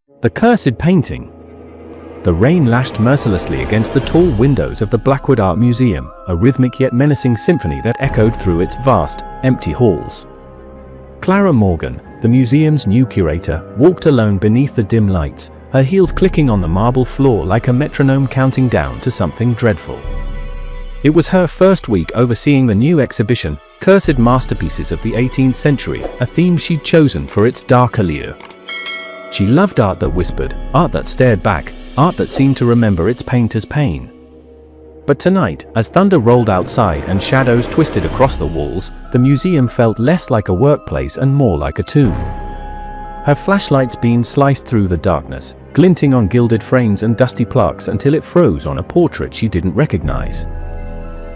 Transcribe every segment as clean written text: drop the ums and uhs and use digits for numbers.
The cursed painting. The rain lashed mercilessly against the tall windows of the Blackwood Art Museum, a rhythmic yet menacing symphony that echoed through its vast, empty halls. Clara Morgan, the museum's new curator, walked alone beneath the dim lights, her heels clicking on the marble floor like a metronome counting down to something dreadful. It was her first week overseeing the new exhibition, Cursed Masterpieces of the 18th Century, a theme she'd chosen for its dark allure. She loved art that whispered, art that stared back, art that seemed to remember its painter's pain. But tonight, as thunder rolled outside and shadows twisted across the walls, the museum felt less like a workplace and more like a tomb. Her flashlight's beam sliced through the darkness, glinting on gilded frames and dusty plaques until it froze on a portrait she didn't recognize.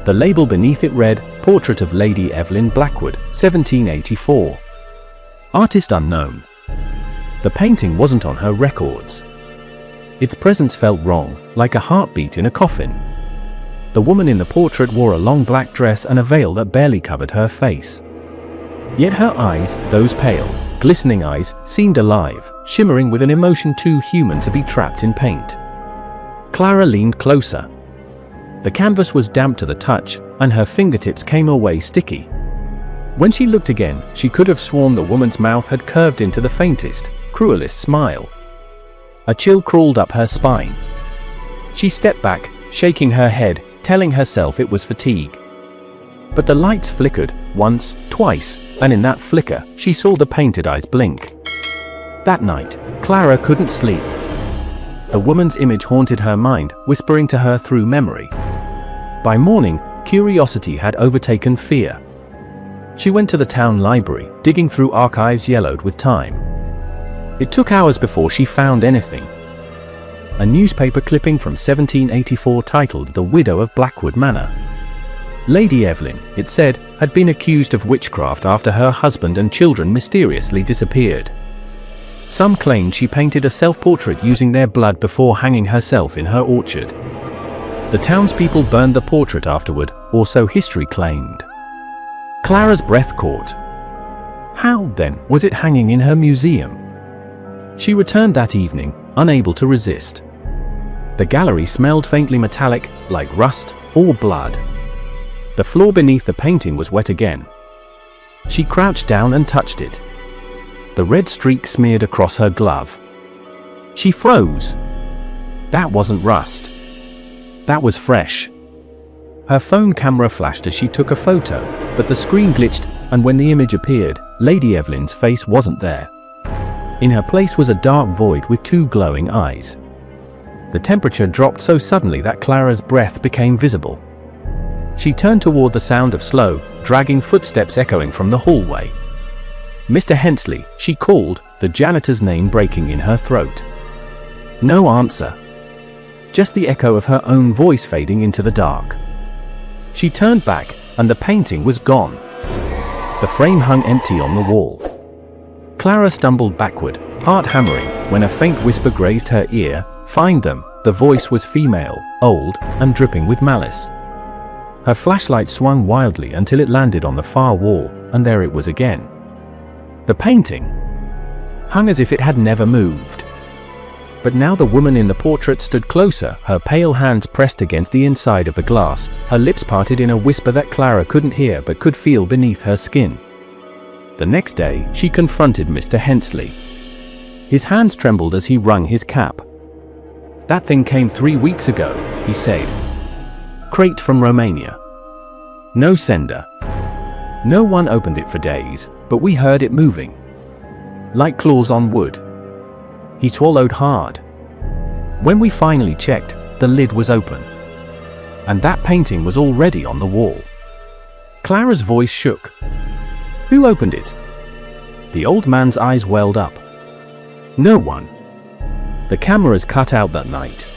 The label beneath it read, Portrait of Lady Evelyn Blackwood, 1784. Artist unknown. The painting wasn't on her records. Its presence felt wrong, like a heartbeat in a coffin. The woman in the portrait wore a long black dress and a veil that barely covered her face. Yet her eyes, those pale, glistening eyes, seemed alive, shimmering with an emotion too human to be trapped in paint. Clara leaned closer. The canvas was damp to the touch, and her fingertips came away sticky. When she looked again, she could have sworn the woman's mouth had curved into the faintest, cruelest smile. A chill crawled up her spine. She stepped back, shaking her head, telling herself it was fatigue. But the lights flickered, once, twice, and in that flicker, she saw the painted eyes blink. That night, Clara couldn't sleep. The woman's image haunted her mind, whispering to her through memory. By morning, curiosity had overtaken fear. She went to the town library, digging through archives yellowed with time. It took hours before she found anything. A newspaper clipping from 1784 titled The Widow of Blackwood Manor. Lady Evelyn, it said, had been accused of witchcraft after her husband and children mysteriously disappeared. Some claimed she painted a self-portrait using their blood before hanging herself in her orchard. The townspeople burned the portrait afterward, or so history claimed. Clara's breath caught. How, then, was it hanging in her museum? She returned that evening, unable to resist. The gallery smelled faintly metallic, like rust or blood. The floor beneath the painting was wet again. She crouched down and touched it. The red streak smeared across her glove. She froze. That wasn't rust. That was fresh. Her phone camera flashed as she took a photo, but the screen glitched, and when the image appeared, Lady Evelyn's face wasn't there. In her place was a dark void with two glowing eyes. The temperature dropped so suddenly that Clara's breath became visible. She turned toward the sound of slow, dragging footsteps echoing from the hallway. Mr. Hensley, she called, the janitor's name breaking in her throat. No answer. Just the echo of her own voice fading into the dark. She turned back, and the painting was gone. The frame hung empty on the wall. Clara stumbled backward, heart hammering, when a faint whisper grazed her ear. Find them. The voice was female, old, and dripping with malice. Her flashlight swung wildly until it landed on the far wall, and there it was again. The painting hung as if it had never moved. But now the woman in the portrait stood closer, her pale hands pressed against the inside of the glass, her lips parted in a whisper that Clara couldn't hear but could feel beneath her skin. The next day, she confronted Mr. Hensley. His hands trembled as he wrung his cap. That thing came 3 weeks ago, he said. Crate from Romania. No sender. No one opened it for days, but we heard it moving. Like claws on wood. He swallowed hard. When we finally checked, the lid was open. And that painting was already on the wall. Clara's voice shook. Who opened it? The old man's eyes welled up. No one. The cameras cut out that night.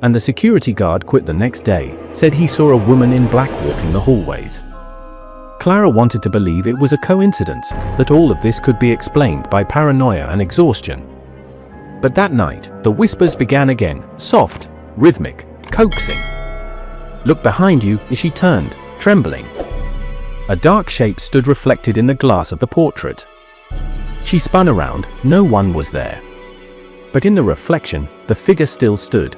And the security guard quit the next day, said he saw a woman in black walking the hallways. Clara wanted to believe it was a coincidence, that all of this could be explained by paranoia and exhaustion. But that night, the whispers began again, soft, rhythmic, coaxing. Look behind you, as she turned, trembling. A dark shape stood reflected in the glass of the portrait. She spun around, no one was there. But in the reflection, the figure still stood.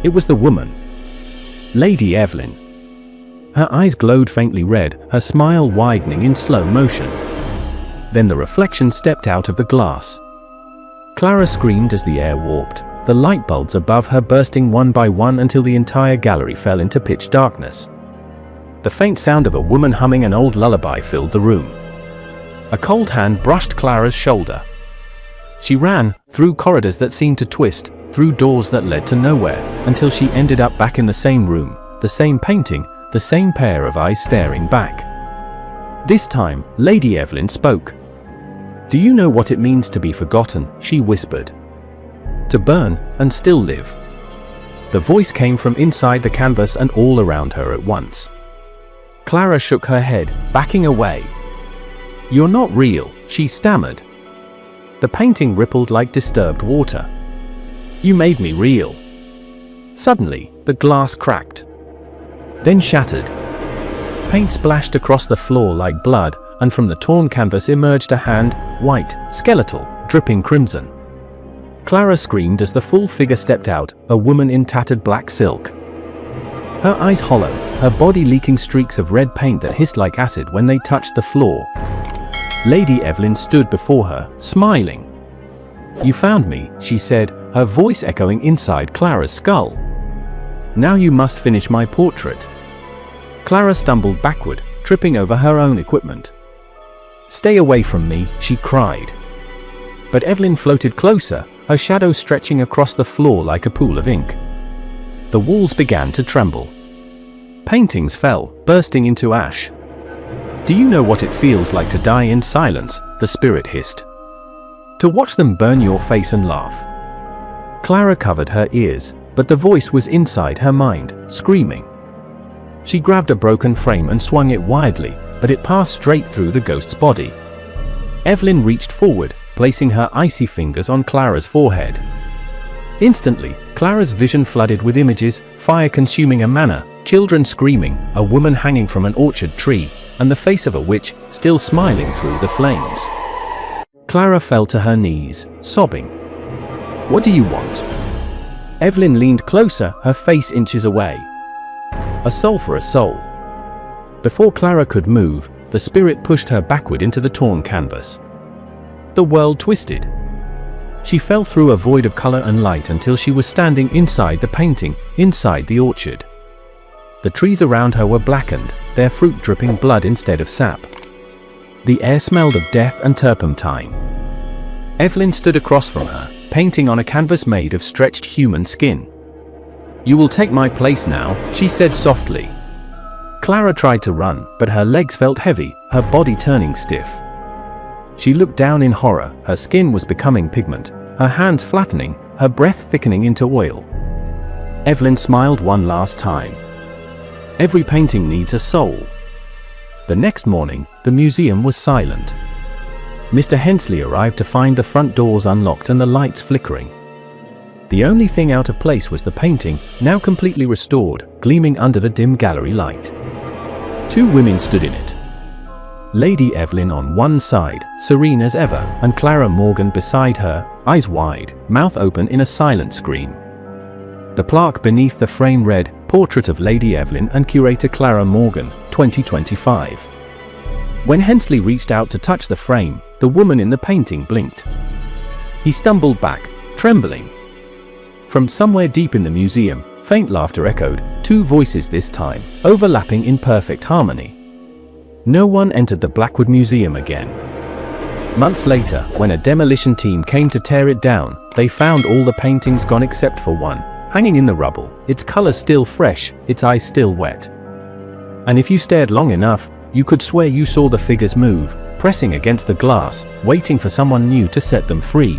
It was the woman. Lady Evelyn. Her eyes glowed faintly red, her smile widening in slow motion. Then the reflection stepped out of the glass. Clara screamed as the air warped, the light bulbs above her bursting one by one until the entire gallery fell into pitch darkness. The faint sound of a woman humming an old lullaby filled the room. A cold hand brushed Clara's shoulder. She ran, through corridors that seemed to twist, through doors that led to nowhere, until she ended up back in the same room, the same painting, the same pair of eyes staring back. This time, Lady Evelyn spoke. "Do you know what it means to be forgotten?" she whispered. "To burn, and still live." The voice came from inside the canvas and all around her at once. Clara shook her head, backing away. "You're not real," she stammered. The painting rippled like disturbed water. "You made me real." Suddenly, the glass cracked. Then shattered. Paint splashed across the floor like blood, and from the torn canvas emerged a hand, white, skeletal, dripping crimson. Clara screamed as the full figure stepped out, a woman in tattered black silk. Her eyes hollow, her body leaking streaks of red paint that hissed like acid when they touched the floor. Lady Evelyn stood before her, smiling. "You found me," she said, her voice echoing inside Clara's skull. "Now you must finish my portrait." Clara stumbled backward, tripping over her own equipment. "Stay away from me," she cried. But Evelyn floated closer, her shadow stretching across the floor like a pool of ink. The walls began to tremble. Paintings fell, bursting into ash. "Do you know what it feels like to die in silence?" the spirit hissed. "To watch them burn your face and laugh." Clara covered her ears, but the voice was inside her mind, screaming. She grabbed a broken frame and swung it wildly, but it passed straight through the ghost's body. Evelyn reached forward, placing her icy fingers on Clara's forehead. Instantly, Clara's vision flooded with images, fire consuming a manor, children screaming, a woman hanging from an orchard tree, and the face of a witch, still smiling through the flames. Clara fell to her knees, sobbing. "What do you want?" Evelyn leaned closer, her face inches away. "A soul for a soul." Before Clara could move, the spirit pushed her backward into the torn canvas. The world twisted. She fell through a void of color and light until she was standing inside the painting, inside the orchard. The trees around her were blackened, their fruit dripping blood instead of sap. The air smelled of death and turpentine. Evelyn stood across from her, painting on a canvas made of stretched human skin. "You will take my place now," she said softly. Clara tried to run, but her legs felt heavy, her body turning stiff. She looked down in horror, her skin was becoming pigment, her hands flattening, her breath thickening into oil. Evelyn smiled one last time. Every painting needs a soul. The next morning, the museum was silent. Mr. Hensley arrived to find the front doors unlocked and the lights flickering. The only thing out of place was the painting, now completely restored, gleaming under the dim gallery light. Two women stood in it. Lady Evelyn on one side, serene as ever, and Clara Morgan beside her, eyes wide, mouth open in a silent scream. The plaque beneath the frame read, "Portrait of Lady Evelyn and Curator Clara Morgan, 2025. When Hensley reached out to touch the frame, the woman in the painting blinked. He stumbled back, trembling. From somewhere deep in the museum, faint laughter echoed, two voices this time, overlapping in perfect harmony. No one entered the Blackwood Museum again. Months later, when a demolition team came to tear it down, they found all the paintings gone except for one, hanging in the rubble, its color still fresh, its eyes still wet. And if you stared long enough, you could swear you saw the figures move, pressing against the glass, waiting for someone new to set them free.